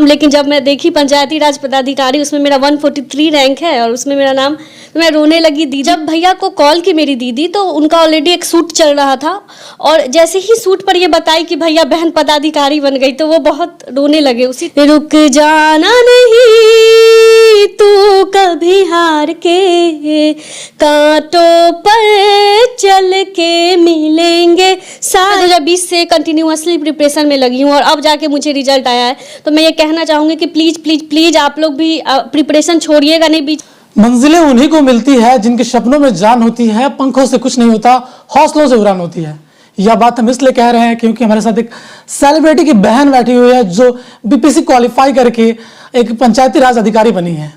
लेकिन जब मैं देखी पंचायती राज पदाधिकारी उसमें मेरा 143 रैंक है और उसमें मेरा नाम, तो मैं रोने लगी। दी जब भैया को कॉल की मेरी दीदी, तो उनका ऑलरेडी एक सूट चल रहा था और जैसे ही सूट पर ये बताई कि भैया बहन पदाधिकारी बन गई, तो वो बहुत रोने लगे। उसी रुक जाना नहीं तू कभी हार के, कांटों पर चल के मिलेंगे। 2020 से कंटिन्यूअसली प्रिपरेशन में लगी हूँ और अब जाके मुझे रिजल्ट आया है। तो मैं ये कहना चाहूँगी कि प्लीज़ प्लीज़ प्लीज़ आप लोग भी प्रिपरेशन छोड़िएगा नहीं। बीच मंजिलें उन्हीं को मिलती है जिनके सपनों में जान होती है, पंखों से कुछ नहीं होता, हौसलों से उड़ान होती है। यह बात हम इसलिए कह रहे हैं क्योंकि हमारे साथ एक सेलिब्रिटी की बहन बैठी हुई है जो बीपीएससी क्वालिफाई करके एक पंचायती राज अधिकारी बनी है,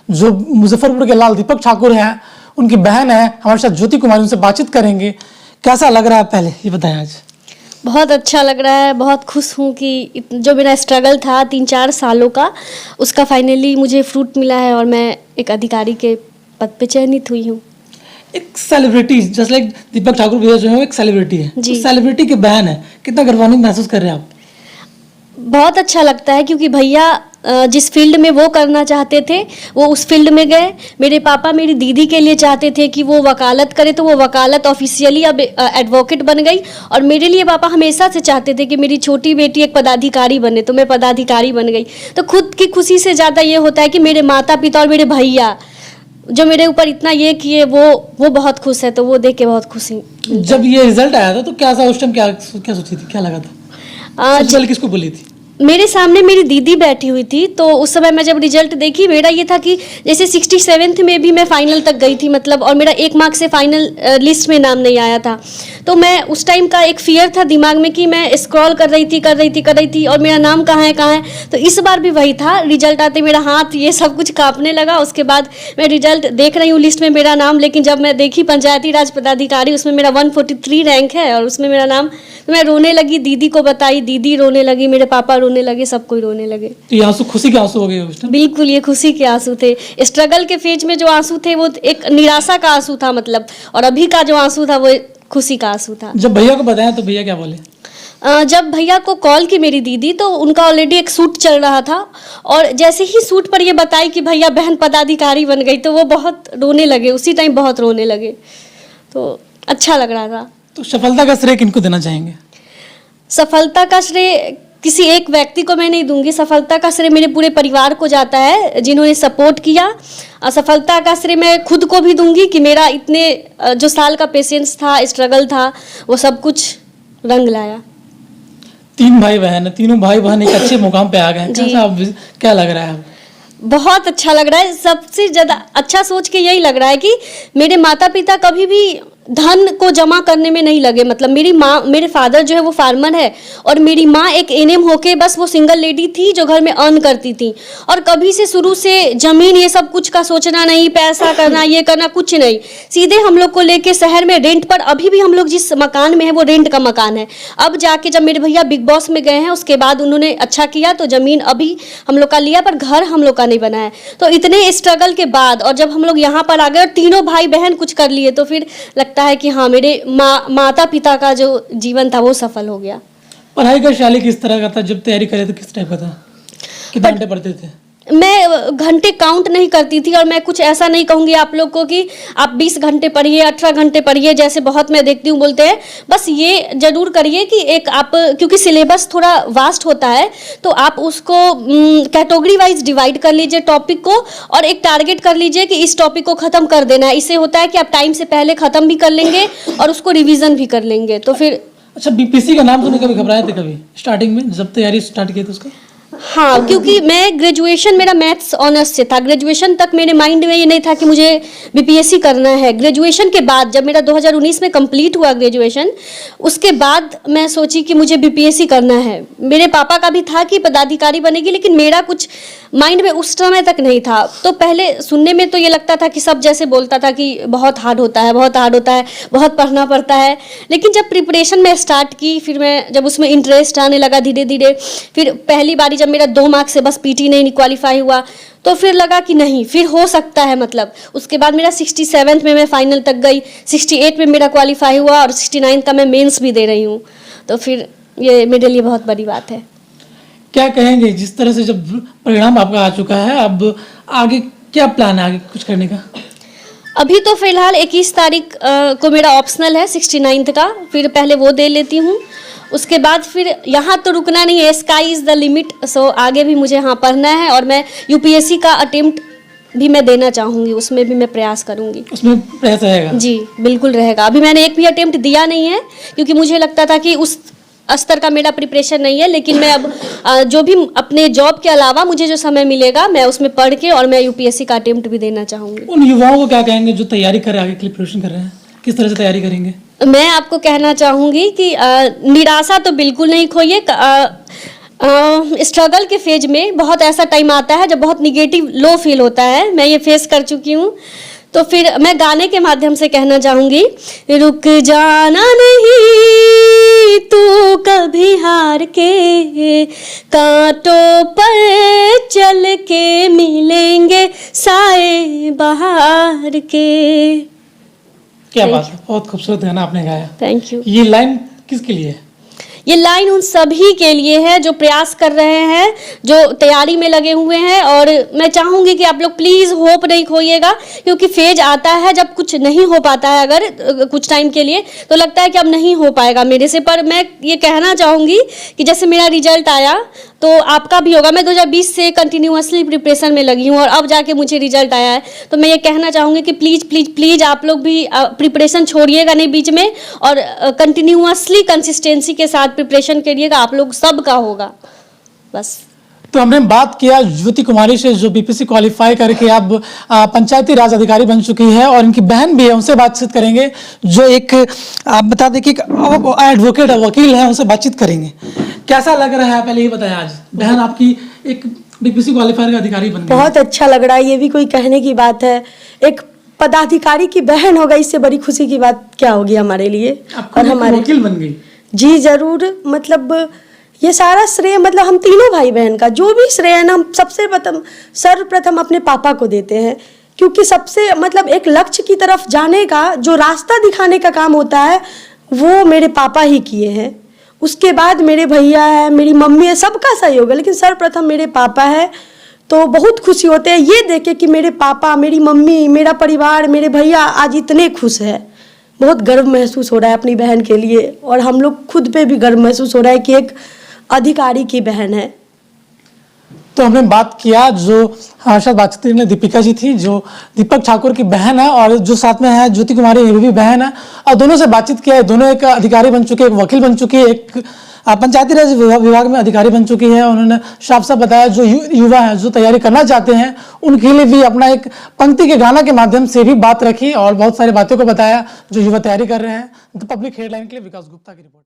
जो मुजफ्फरपुर के लाल दीपक ठाकुर हैं, उनकी बहन है। हमारे साथ ज्योति कुमारी, उनसे बातचीत करेंगे। कैसा लग रहा है पहले ये बताएं। आज बहुत अच्छा लग रहा है, बहुत खुश हूँ कि जो मेरा स्ट्रगल था 3-4 सालों का, उसका फाइनली मुझे फ्रूट मिला है और मैं एक अधिकारी के पद पे चयनित हुई हूँ। एक सेलिब्रिटी जस्ट लाइक दीपक ठाकुर भैया जो है वो एक सेलिब्रिटी है, जी। तो सेलिब्रिटी की बहन है, कितना गर्वान्वित महसूस कर रहे हैं आप? बहुत अच्छा लगता है क्योंकि भैया जिस फील्ड में वो करना चाहते थे वो उस फील्ड में गए। मेरे पापा मेरी दीदी के लिए चाहते थे कि वो वकालत करे, तो वो वकालत ऑफिशियली अब एडवोकेट बन गई। और मेरे लिए पापा हमेशा से चाहते थे कि मेरी छोटी बेटी एक पदाधिकारी बने, तो मैं पदाधिकारी बन गई। तो खुद की खुशी से ज़्यादा ये होता है कि मेरे माता पिता और मेरे भैया जो मेरे ऊपर इतना ये किए, वो बहुत खुश है, तो वो देख के बहुत खुशी। जब ये रिजल्ट आया था तो क्या था उस टाइम, क्या सोची थी, क्या लगा था? सबसे पहले किसको बोली थी? मेरे सामने मेरी दीदी बैठी हुई थी, तो उस समय मैं जब रिजल्ट देखी, मेरा ये था कि जैसे 67th में भी मैं फाइनल तक गई थी मतलब, और मेरा 1 मार्क से फाइनल लिस्ट में नाम नहीं आया था। तो मैं उस टाइम का एक फियर था दिमाग में कि मैं स्क्रॉल कर रही थी और मेरा नाम कहाँ है। तो इस बार भी वही था। रिजल्ट आते मेरा हाथ ये सब कुछ कांपने लगा। उसके बाद मैं रिजल्ट देख रही हूँ, लिस्ट में मेरा नाम, लेकिन जब मैं देखी पंचायती राज पदाधिकारी उसमें मेरा 143 रैंक है और उसमें मेरा नाम, तो मैं रोने लगी। दीदी को बताई, दीदी रोने लगी, मेरे पापा रोने लगे, सब कोई रोने लगे। तो ये आंसू खुशी के आंसू हो गए उस टाइम? बिल्कुल, ये खुशी के आंसू थे। स्ट्रगल के फेज में जो आंसू थे वो एक निराशा का आंसू था मतलब, और अभी का जो आंसू था वो खुशी का आंसू था। जब भैया को बताया तो भैया क्या बोले? जब भैया को कॉल की मेरी दीदी, तो उनका ऑलरेडी एक सूट चल रहा था और जैसे ही सूट पर ये बताई कि भैया बहन पदाधिकारी बन गई, तो वो बहुत रोने लगे। उसी टाइम बहुत रोने लगे, तो अच्छा लग रहा था। तो सफलता का श्रेय किनको देना चाहेंगे? सफलता का श्रेय किसी एक व्यक्ति को मैं नहीं दूंगी। सफलता का श्रेय मेरे पूरे परिवार को जाता है जिन्होंने सपोर्ट किया। सफलता का श्रेय मैं खुद को भी दूंगी कि मेरा इतने जो साल का पेशेंस था, स्ट्रगल था, वो सब कुछ रंग लाया। 3 भाई बहन है, तीनों भाई बहन एक अच्छे मुकाम पे आ गए हैं। क्या लग रहा है? बहुत अच्छा लग रहा है। सबसे ज़्यादा अच्छा सोच के यही लग रहा है कि मेरे माता पिता कभी भी धन को जमा करने में नहीं लगे। मतलब मेरी माँ, मेरे फादर जो है वो फार्मर है और मेरी माँ एक एनएम होके बस वो सिंगल लेडी थी जो घर में अर्न करती थी, और कभी से शुरू से जमीन ये सब कुछ का सोचना नहीं, पैसा करना, ये करना कुछ नहीं। सीधे हम लोग को लेके शहर में रेंट पर, अभी भी हम लोग जिस मकान में है वो रेंट का मकान है। अब जाके जब मेरे भैया बिग बॉस में गए हैं उसके बाद उन्होंने अच्छा किया तो जमीन अभी हम लोग का लिया, पर घर हम लोग का नहीं बना है। तो इतने स्ट्रगल के बाद और जब हम लोग यहाँ पर आ गए और तीनों भाई बहन कुछ कर लिए, तो फिर लगता है कि हाँ, मेरे माता पिता का जो जीवन था वो सफल हो गया। पढ़ाई का शैली किस तरह का था? जब तैयारी करे तो किस टाइप का था? कितने घंटे पढ़ते थे? मैं घंटे काउंट नहीं करती थी और मैं कुछ ऐसा नहीं कहूँगी आप लोग को कि आप 20 घंटे पढ़िए, 18 घंटे पढ़िए, जैसे बहुत मैं देखती हूँ बोलते हैं। बस ये जरूर करिए कि एक आप, क्योंकि सिलेबस थोड़ा वास्ट होता है, तो आप उसको कैटेगरी वाइज डिवाइड कर लीजिए टॉपिक को, और एक टारगेट कर लीजिए कि इस टॉपिक को ख़त्म कर देना है। इससे होता है कि आप टाइम से पहले ख़त्म भी कर लेंगे और उसको रिविज़न भी कर लेंगे। तो फिर अच्छा, बीपीएससी का नाम सुनकर कभी घबराए थे कभी स्टार्टिंग में जब तैयारी स्टार्ट की थी उसका? हाँ, क्योंकि मैं ग्रेजुएशन मेरा मैथ्स ऑनर्स से था। ग्रेजुएशन तक मेरे माइंड में ये नहीं था कि मुझे बीपीएससी करना है। ग्रेजुएशन के बाद जब मेरा 2019 में कंप्लीट हुआ ग्रेजुएशन, उसके बाद मैं सोची कि मुझे बीपीएससी करना है। मेरे पापा का भी था कि पदाधिकारी बनेगी, लेकिन मेरा कुछ माइंड में उस समय तक नहीं था। तो पहले सुनने में तो ये लगता था कि सब जैसे बोलता था कि बहुत हार्ड होता है, बहुत हार्ड होता है, बहुत पढ़ना पड़ता है। लेकिन जब प्रिपरेशन में स्टार्ट की, फिर मैं जब उसमें इंटरेस्ट आने लगा धीरे धीरे, फिर पहली बारी जब मेरा 2 मार्क्स से बस पीटी नहीं क्वालिफाई हुआ, तो फिर लगा कि नहीं, फिर हो सकता है। मतलब उसके बाद मेरा 67 में मैं फाइनल तक गई, 68 में मेरा क्वालिफाई हुआ और 69 का मैं मेंस भी दे रही हूँ। तो फिर ये मेरे लिए बहुत बड़ी बात है। क्या कहेंगे जिस तरह से जब परिणाम आपका आ चुका है, अब आगे क्या प्लान है आगे कुछ करने का? अभी तो फिलहाल 21 तारीख को मेरा ऑप्शनल है 69th का, फिर पहले वो दे लेती हूँ। उसके बाद फिर यहाँ तो रुकना नहीं है, स्काई इज़ द लिमिट। सो आगे भी मुझे यहाँ पढ़ना है और मैं यूपीएससी का अटेम्प्ट भी मैं देना चाहूँगी, उसमें भी मैं प्रयास करूँगी। उसमें प्रयास रहेगा? जी बिल्कुल रहेगा। अभी मैंने एक भी अटेम्प्ट दिया नहीं है क्योंकि मुझे लगता था कि उस स्तर का मेरा प्रिपरेशन नहीं है, लेकिन मैं अब जो भी अपने जॉब के अलावा मुझे जो समय मिलेगा मैं उसमें पढ़ के और मैं यूपीएससी का अटेम्प्ट भी देना चाहूँगी। उन युवाओं को क्या कहेंगे जो तैयारी कर रहे हैं, आगे के लिए प्रिपरेशन कर रहे हैं, किस तरह से तैयारी करेंगे? मैं आपको कहना चाहूँगी कि निराशा तो बिल्कुल नहीं खोइए। स्ट्रगल के फेज में बहुत ऐसा टाइम आता है जब बहुत निगेटिव लो फील होता है, मैं ये फेस कर चुकी हूँ। तो फिर मैं गाने के माध्यम से कहना चाहूँगी, रुक जाना नहीं तू कभी हार के, कांटों पर चल के मिलेंगे साए बहार के। क्या बात है, बहुत खूबसूरत गाना आपने गाया। Thank you. ये लाइन किसके लिए है? ये लाइन उन सभी के लिए है जो प्रयास कर रहे हैं, जो तैयारी में लगे हुए हैं। और मैं चाहूँगी कि आप लोग प्लीज़ होप नहीं खोइएगा, क्योंकि फेज आता है जब कुछ नहीं हो पाता है अगर कुछ टाइम के लिए, तो लगता है कि अब नहीं हो पाएगा मेरे से। पर मैं ये कहना चाहूँगी कि जैसे मेरा रिजल्ट आया तो आपका भी होगा। मैं 2020 से कंटिन्यूअसली प्रिपरेशन में लगी हूँ और अब जाके मुझे रिजल्ट आया है। तो मैं ये कहना चाहूँगी कि प्लीज़ प्लीज़ प्लीज़ आप लोग भी प्रिपरेशन छोड़िएगा नहीं बीच में, और कंटिन्यूअसली कंसिस्टेंसी के साथ प्रिपरेशन करिएगा, आप लोग सबका होगा। बस। तो हमने बात किया ज्योति कुमारी से, जो बीपीएससी क्वालिफाई करके अब पंचायती राज अधिकारी बन चुकी है, और इनकी बहन भी है, उनसे बातचीत करेंगे, जो एक आप बता दें कि एडवोकेट है, वकील है, उनसे बातचीत करेंगे। कैसा लग रहा है पहले ये बताया, आज बहन आपकी एक बीपीएससी क्वालिफायर का अधिकारी बन गई? बहुत अच्छा लग रहा है, ये भी कोई कहने की बात है। एक पदाधिकारी की बहन होगा, इससे बड़ी खुशी की बात क्या होगी हमारे लिए। और हमारे वकील बन गई? जी जरूर, मतलब ये सारा श्रेय मतलब हम तीनों भाई बहन का जो भी श्रेय है ना, हम सबसे सर्वप्रथम अपने पापा को देते हैं, क्योंकि सबसे मतलब एक लक्ष्य की तरफ जाने का जो रास्ता दिखाने का काम होता है वो मेरे पापा ही किए हैं। उसके बाद मेरे भैया है, मेरी मम्मी है, सबका सहयोग है, लेकिन सर्वप्रथम मेरे पापा है। तो बहुत खुशी होते हैं ये देख के कि मेरे पापा, मेरी मम्मी, मेरा परिवार, मेरे भैया आज इतने खुश है। बहुत गर्व महसूस हो रहा है अपनी बहन के लिए, और हम लोग खुद पे भी गर्व महसूस हो रहा है कि एक अधिकारी की बहन है। तो हमने बात किया, जो हमारे साथ बातचीत में दीपिका जी थी, जो दीपक ठाकुर की बहन है, और जो साथ में है ज्योति कुमारी, ये भी बहन है, और दोनों से बातचीत किया है। दोनों एक अधिकारी बन चुके, एक वकील बन चुकी है, एक पंचायती राज विभाग में अधिकारी बन चुकी है। उन्होंने साफ साफ बताया जो युवा है, जो तैयारी करना चाहते हैं, उनके लिए भी अपना एक पंक्ति के गाना के माध्यम से भी बात रखी, और बहुत सारी बातों को बताया जो युवा तैयारी कर रहे हैं। द पब्लिक हेडलाइन के लिए विकास गुप्ता की रिपोर्ट।